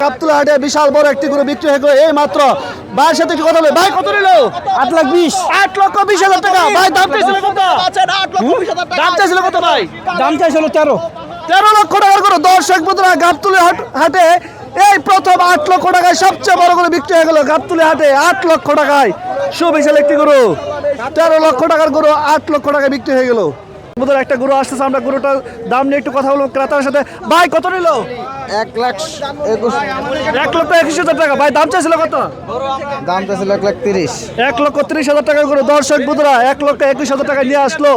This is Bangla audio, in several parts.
গাবতলী হাটে বিশাল বড় একটি গরু বিক্রি হয়ে গেল এই মাত্র। ভাইয়ের সাথে কি কথা বলে? ভাই কত নিল? 8,20,000 টাকা। ভাই দাম চাইছিল কত? দাম চাইছিল কত ভাই? দাম চাইছিল 13 লক্ষ টাকার গরু। দর্শক বন্ধুরা, গাবতলী হাটে এই প্রথম 8 লক্ষ টাকায় সবচেয়ে বড় গরু বিক্রি হয়ে গেল গাবতলী হাটে। 8 লক্ষ টাকায় সুবিশাল একটি গরু। 13 লক্ষ টাকার গরু 8 লক্ষ টাকায় বিক্রি হয়ে গেল। একটা গরু আসতেছে, আমরা গরুটার দাম নিয়ে একটু কথা বলবো ক্রেতার সাথে। ভাই কত নিল? 1,21,000 টাকা। ভাই দাম চাইছিল কত? দাম চাইছিল 1,30,000 1,30,000 টাকার গরু। দর্শক বন্ধুরা, 1,21,000 টাকা নিয়ে আসলো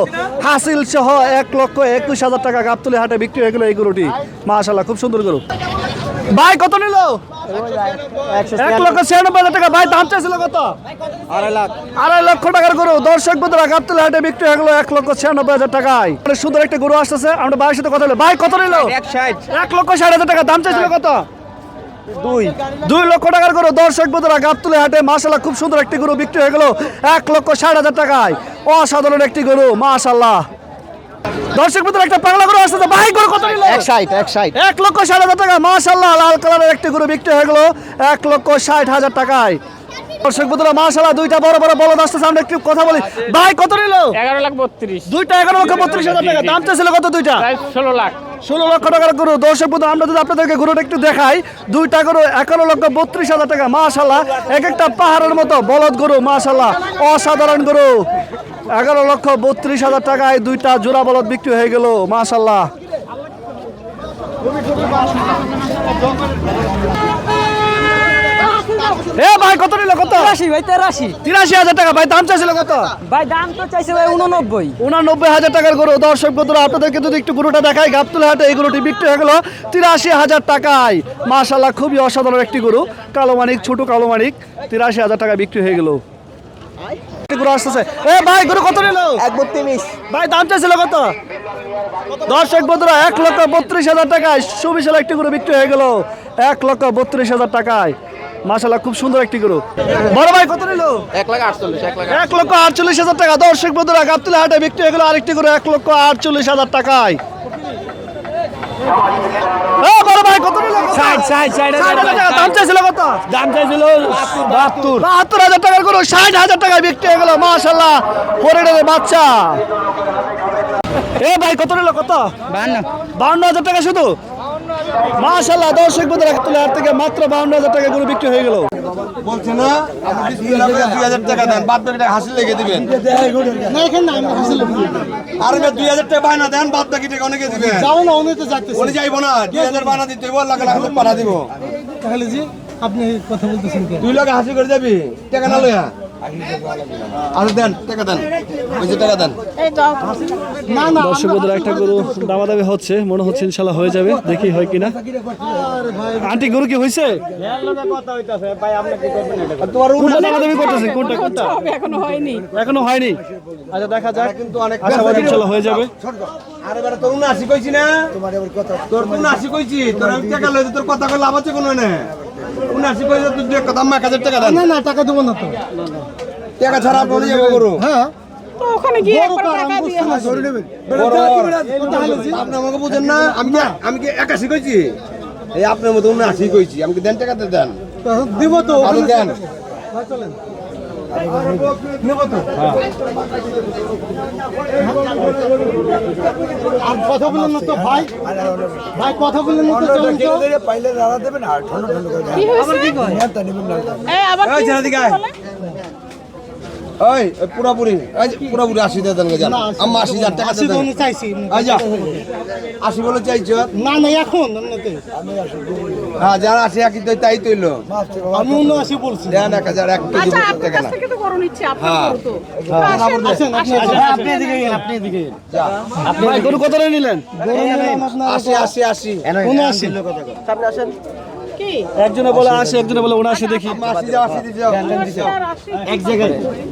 হাসিল সহ। 1,21,000 টাকা গাবতলী হাটে বিক্রি হয়ে গেল এই গরুটি। মাশাআল্লাহ, খুব সুন্দর গরু। ভাই কত নিল? 1,96,000 টাকা। ভাই দাম চাইছিল কত? 2.5 লক্ষ টাকার গরু। দর্শক বন্ধুরা, গাবতলী হাটে বিক্রি হয়ে গেল 1,96,000 টাকায়। সুন্দর একটা গরু আসতেছে, আমরা ভাইয়ের সাথে কথা বলি। ভাই কত নিল? 1,60,000 টাকা। দাম চাইছিল কত? 2 লক্ষ টাকার গরু। দর্শক বন্ধুরা, গাবতলী হাটে মাশাআল্লাহ খুব সুন্দর একটি গরু বিক্রি হয়ে গেল 1,60,000 টাকায়। অসাধারণ একটি গরু, মাশাআল্লাহ। দর্শক বন্ধুরা, একটা পাগলা গরু আসছে। ভাই গরু কত নিল? 1,60,000 টাকা। মাশাআল্লাহ, লাল কালারের একটি গরু বিক্রি হয়ে গেল 1,60,000 টাকায়। দর্শক বন্ধুরা, মাশাআল্লাহ দুইটা বড় বড় বলদ আসছে, আমরা একটু কথা বলি। ভাই কত নিল? 11,32,000 দুইটা 11,32,000 টাকা। দাম চাইছিল কত? দুইটা 16 লক্ষ টাকার গরু। দর্শক বন্ধু, আমরা যদি আপনাদেরকে গরুটা একটু দেখাই, দুইটা গরু 11,32,000 টাকা। মাশাআল্লাহ, এক একটা পাহাড়ের মতো বলদ গরু। মাশাআল্লাহ, অসাধারণ গরু। 11,32,000 টাকায় দুইটা জোড়া বলদ বিক্রি হয়ে গেল। মাশাআল্লাহ। এ ভাই কত নিল? কত? 83,000 টাকা। ভাই দাম চাইছিল কত? ভাই দাম তো চাইছে ভাই 89,000 টাকার গরু। দর্শক বন্ধুরা, আপনাদেরকে যদি একটু গরুটা দেখাই, গাবতলী হাটে এই গরুটি বিক্রি হয়ে গেল 83,000 টাকায়। মাশাআল্লাহ, খুবই অসাধারণ একটি গরু। কালো মানিক, ছোট কালো মানিক। 83,000 টাকা বিক্রি হয়ে গেল। গরু আসতেছে। এ ভাই গরু কত নিল? 1,32,000 ভাই দাম চাইছিল কত? দর্শক বন্ধুরা, 1,32,000 টাকায় সুবিশাল একটি গরু বিক্রি হয়ে গেল 1,32,000 টাকায়। মাশাআল্লাহ, খুব সুন্দর একটি গরু। বড় ভাই কত নিল? 1,48,000 টাকা। দর্শক বন্ধুরা, গাবতলী হাটে বিক্রি হয়ে গেল আরেকটি গরু 1,48,000 টাকায়। বড় ভাই কত নিল? 60,000 টাকা। দাম চাইছিল কত? দাম চাইছিল 72,000 টাকার গরু 60,000 টাকায় বিক্রি হয়ে গেল। মাশাআল্লাহ, হরিণের বাচ্চা। এ ভাই কত নিল? কত? 52,000 টাকা শুধু। মাশাআল্লাহ, দর্শক বন্ধুরা, গাবতলী হাট থেকে মাত্র 52,000 টাকা গরু বিক্রি হয়ে গেল। বলছি না, আপনি 2,000 টাকা দেন, বাদ বাকি টাকা হাসিল লেগে দিবেন। আর 2,000 টাকা বায়না দেন, বাদ বাকি টাকা অনেকে দিবেন। উনি যাইবো না, 2,000 বায়না দিতে হইব, লাখ লাখ পাঠা দিব। তাহলে জি আপনি কথা বলতেছেন কেন? 2 লাখ হাসি করে যাবি, টাকা না লইয়া। আর দেন, টাকা দেন, ওই যে টাকা দেন। দর্শক বন্ধুরা, একটা গরু দামাদামি হচ্ছে, মনে হচ্ছে ইনশাল্লাহ হয়ে যাবে, দেখি হয় কিনা। আন্টি গরু কি হয়েছে? কোনটা দামাদামি করতেছেন? কোনটা? এখনো হয়নি। আচ্ছা, দেখা যাক, কিন্তু অনেক আশাবাদী ইনশাল্লাহ হয়ে যাবে। আরে বেটা, তোর 79 কইছি না, তোর 79 কইছি, তোর আমি টাকা লইতে তোর কথা কই লাভ আছে কোনো না। 79 কইছে, তুই যে কথা মা 1000 টাকা দেন। না টাকা দেবো না তো। টাকা ছাড়া পড়ে যাবো গরু। হ্যাঁ, তো ওখানে গিয়ে একবার টাকা দিয়ে আপনি আমাকে বুঝেন না, আমি কি 81 কইছি? এই আপনার মতো 79 কইছি, আমাকে দেন, টাকা দেন। দিব তো। আপনি দেন। চলেন নেব তো। আর কথা বললেন না তো ভাই, কথা বললেন না তো। চলেন তো। কি হয়েছে? আবার এই কি ছেলে দিকে আয়। ওই পুরাপুরি 80 দিয়ে দেন গেজান। আমি 80,000 টাকা আসি দেন। বলে চাইছি। আচ্ছা, 80 বলে চাইছো? না এখন এমনিতে হ্যাঁ, যারা 80 একই তো তাই তৈল। আমি 79 বলছি। দেন 1,000 এক কেজি আচ্ছা, আপনার টাকা কাছ না। থেকে তো গরু নিচ্ছে, আপনার হ্যাঁ। গরু তো। আসেন আপনি এদিকে গেলেন, ভাই গরু কত করে নিলেন? 80 কি? একজনে বলে 80, একজনে বলে 79। দেখি 80 দিছো। এক জায়গায়